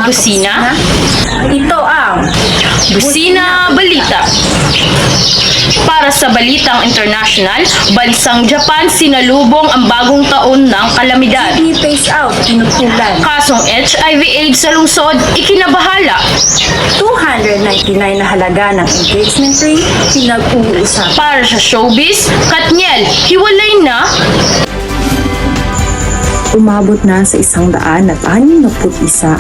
kabusina? Ito ang Busina Balita. Para sa Balitang International, bansang Japan sinalubong ang bagong taon ng kalamidad. Kidney phase out, tinutulan. Kasong HIV/AIDS sa lungsod, ikinabahala. 299 na halaga ng engagement ring, pinag-uusapan. Para sa showbiz, Katniel, hiwalay na. Umabot na sa 161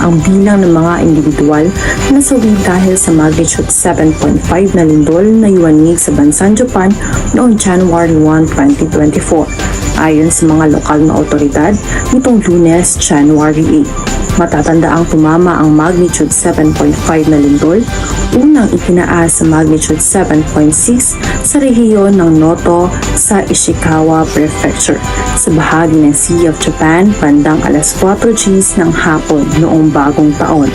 ang bilang ng mga individual na nasawi dahil sa magnitude 7.5 na lindol na yumanig sa bansang Japan noong January 1, 2024. Ayon sa mga lokal na otoridad, nitong Lunes, January 8. Matatandaang tumama ang magnitude 7.5 na lindol, unang itinaas sa magnitude 7.6 sa rehiyon ng Noto sa Ishikawa Prefecture sa bahagi ng Sea of Japan bandang alas 4 Gs ng hapon noong bagong taon.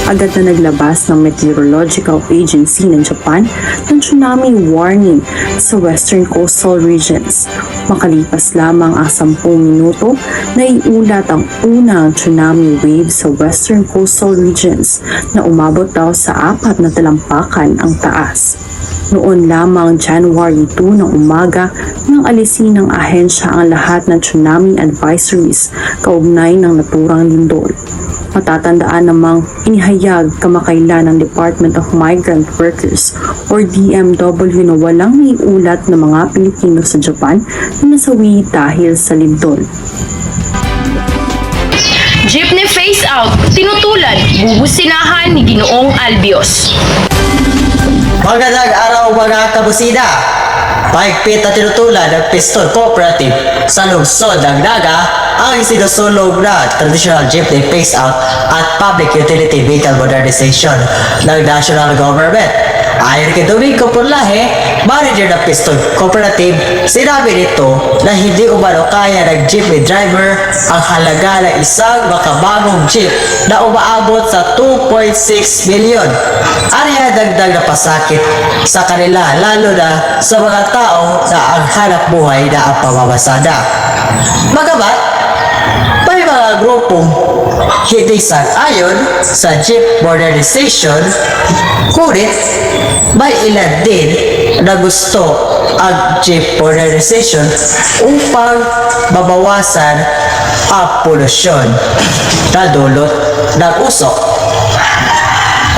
Agad na naglabas ng Meteorological Agency ng Japan ng tsunami warning sa western coastal regions. Makalipas lamang ang 10 minuto, naiulat ang unang tsunami wave sa western coastal regions na umabot daw sa 4 na talampakan ang taas. Noon lamang January 2 ng umaga nang alisin ng ahensya ang lahat ng tsunami advisories kaugnay ng naturang lindol. Matatandaan namang inihayag kamakailan ng Department of Migrant Workers or DMW na walang naiulat na mga Pilipino sa Japan na nasawi dahil sa lindol. Jeepney phase out, tinutulan, bubusinahan ni Ginoong Albios. Magandang araw mga kabusida! Mahigpit na tinutulan ng Pistol Cooperative sa lungsod ng Naga ang isinusulong na traditional jeepney phase-out at public utility vehicle modernization ng national government. Ayon kay Domingo Porlahe, manager ng Pistol Cooperative, sinabi nito na hindi umano kaya ng jeepney driver ang halaga ng isang makabagong jeep na umaabot sa 2.6 milyon. Ariya dagdag na pasakit sa kanila lalo na sa mga tao na ang hanap buhay na ang pamamasada. Magamat, may mga grupong hindi sang-ayon sa jeep modernization, ngunit may ilan din na gusto ang jeep modernization upang mabawasan ang polusyon na dulot ng usok.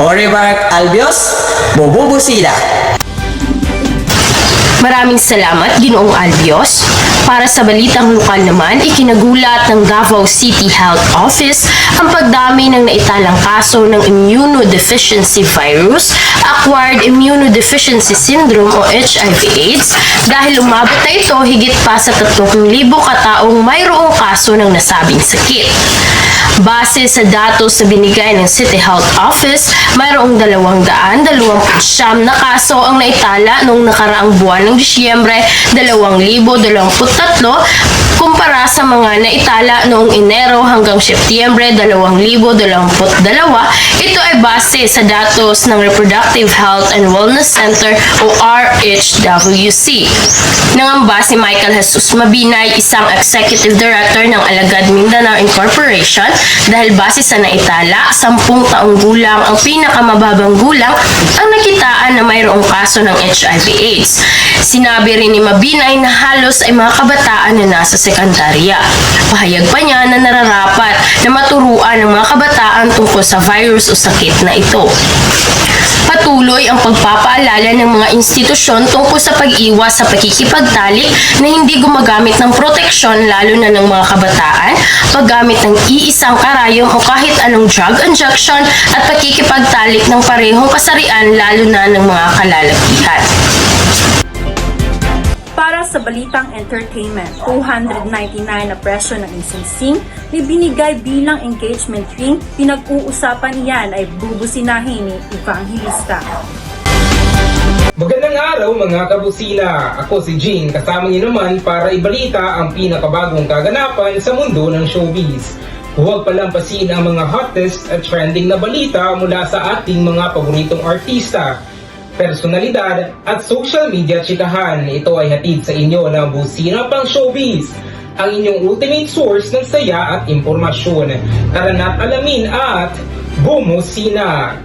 Orimark Albios, bububusida. Maraming salamat, Ginoong Albios. Para sa balitang lokal naman, ikinagulat ng Davao City Health Office ang pagdami ng naitalang kaso ng immunodeficiency virus, acquired immunodeficiency syndrome o HIV/AIDS dahil umabot na ito higit pa sa 3,000 kataong mayroong kaso ng nasabing sakit. Base sa datos na binigay ng City Health Office, mayroong 229 na kaso ang naitala noong nakaraang buwan ng Disyembre 2023 kumpara sa mga naitala noong Enero hanggang Setyembre 2022. Ito ay base sa datos ng Reproductive Health and Wellness Center o RHWC. Nangamba si Michael Jesus Mabinay, isang Executive Director ng Alagad Mindanao Incorporation, dahil base sa naitala, 10 taong gulang ang pinakamababang gulang ang nakitaan na mayroong kaso ng HIV/AIDS. Sinabi rin ni Mabinay na halos ay mga kabataan na nasa sekundarya. Pahayag pa niya na nararapat na maturuan ng mga kabataan tungkol sa virus o sakit na ito. Patuloy ang pagpapaalala ng mga institusyon tungkol sa pag-iwas sa pakikipagtalik na hindi gumagamit ng proteksyon lalo na ng mga kabataan, paggamit ng iisang karayom o kahit anong drug injection at pakikipagtalik ng parehong kasarian lalo na ng mga kalalakihan. Para sa Balitang Entertainment, 299 na presyo ng isingsing na binigay bilang engagement ring, pinag-uusapan iyan ay bubusinahin ni Evangelista. Magandang araw mga kabusina! Ako si Jean, kasama niyo naman para ibalita ang pinakabagong kaganapan sa mundo ng showbiz. Huwag palampasin ang mga hottest at trending na balita mula sa ating mga paboritong artista, personalidad at social media tsikahan. Ito ay hatid sa inyo ng Busina Pang Showbiz, ang inyong ultimate source ng saya at impormasyon. Tara na't alamin at bumusina.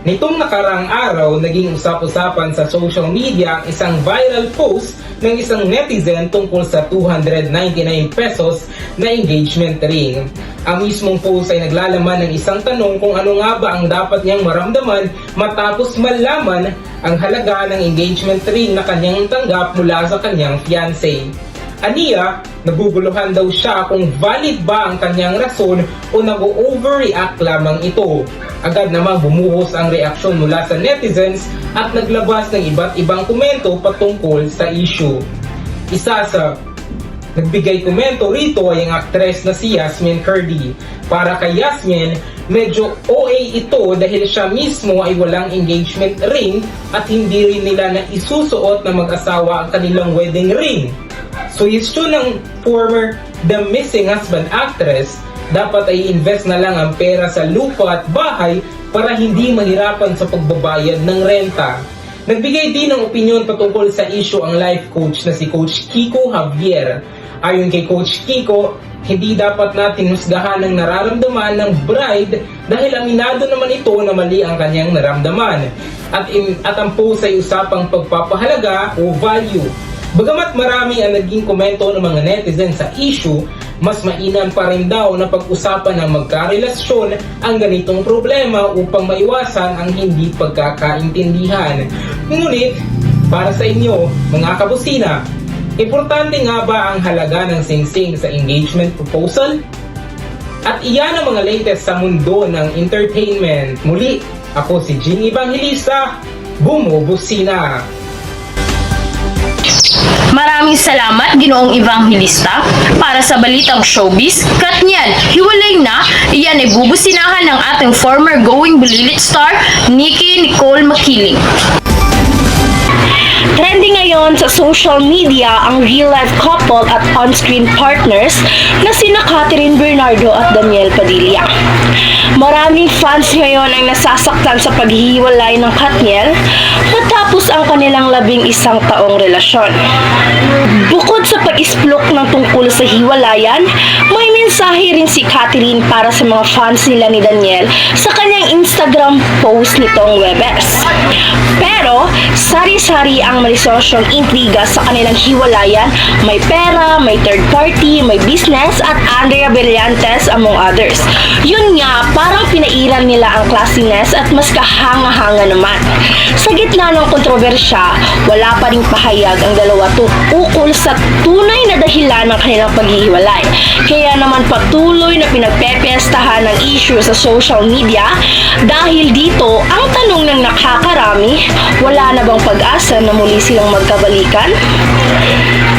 Nitong nakarang araw, naging usap-usapan sa social media ang isang viral post ng isang netizen tungkol sa 299 pesos na engagement ring. Ang mismong post ay naglalaman ng isang tanong kung ano nga ba ang dapat niyang maramdaman matapos malaman ang halaga ng engagement ring na kanyang tanggap mula sa kanyang fiancé. Aniya, naguguluhan daw siya kung valid ba ang kanyang rason o nag-overreact lamang ito. Agad namang bumuhos ang reaksyon mula sa netizens at naglabas ng iba't ibang komento patungkol sa issue. Isa sa nagbigay komento rito ay ang aktres na si Yasmin Curdy. Para kay Yasmin, medyo OA ito dahil siya mismo ay walang engagement ring at hindi rin nila na isusuot na mag-asawa ang kanilang wedding ring. Suhestyon ng former The Missing Husband actress, dapat ay invest na lang ang pera sa lupa at bahay para hindi mahirapan sa pagbabayad ng renta. Nagbigay din ng opinyon patungkol sa issue ang life coach na si Coach Kiko Javier. Ayon kay Coach Kiko, hindi dapat natin husgahan ang nararamdaman ng bride dahil aminado naman ito na mali ang kanyang naramdaman. At ang post ay usapang pagpapahalaga o value. Bagamat marami ang naging komento ng mga netizens sa issue, mas mainam pa rin daw na pag-usapan ng magkarelasyon ang ganitong problema upang maiwasan ang hindi pagkakaintindihan. Ngunit, para sa inyo, mga kabusina, importante nga ba ang halaga ng singsing sa engagement proposal? At iyan ang mga latest sa mundo ng entertainment. Muli, ako si Jing Evangelista, bumubusina! Maraming salamat, Ginoong Evangelista, para sa balitang showbiz. Katniel, hiwalay na, iyan ay bubusinahan ng ating former Going Bulilit star, Nikki Nicole Makiling. Trending ngayon sa social media ang real-life couple at on-screen partners na sina Catherine Bernardo at Daniel Padilla. Maraming fans ngayon ang nasasaktan sa paghihiwalay ng Katniel matapos ang kanilang 11 taong relasyon. Bukod sa pag-isplok ng tungkol sa hiwalayan, may mensahe rin si Catherine para sa mga fans nila ni Daniel sa kanyang Instagram post nitong Webes. Pero, sari-sari ang malisosyong intriga sa kanilang hiwalayan. May pera, may third party, may business at Andrea Brillantes among others. Yun nga, parang pinairan nila ang classiness at mas kahanga-hanga naman. Sa gitna ng kontrobersya, wala pa ring pahayag ang dalawa ukol sa tunay na dahilan ng kanilang paghihiwalay. Kaya naman patuloy na pinagpepiestahan ng issue sa social media dahil dito ang tanong ng nakakarami, wala na bang pag-asa na muli silang magkabalikan?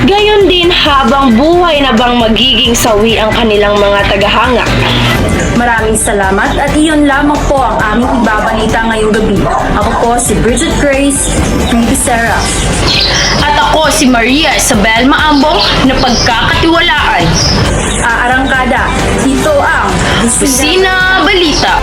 Gayon din, habang buhay na bang magiging sawi ang kanilang mga tagahanga? Maraming salamat at iyon lamang po ang aming ibabalita ngayong gabi. Ako po si Bridget Grace Sarah. At ako si Maria Isabel Maambong na pagkakatiwalaan. Aarangkada, ito ang Busina Balita.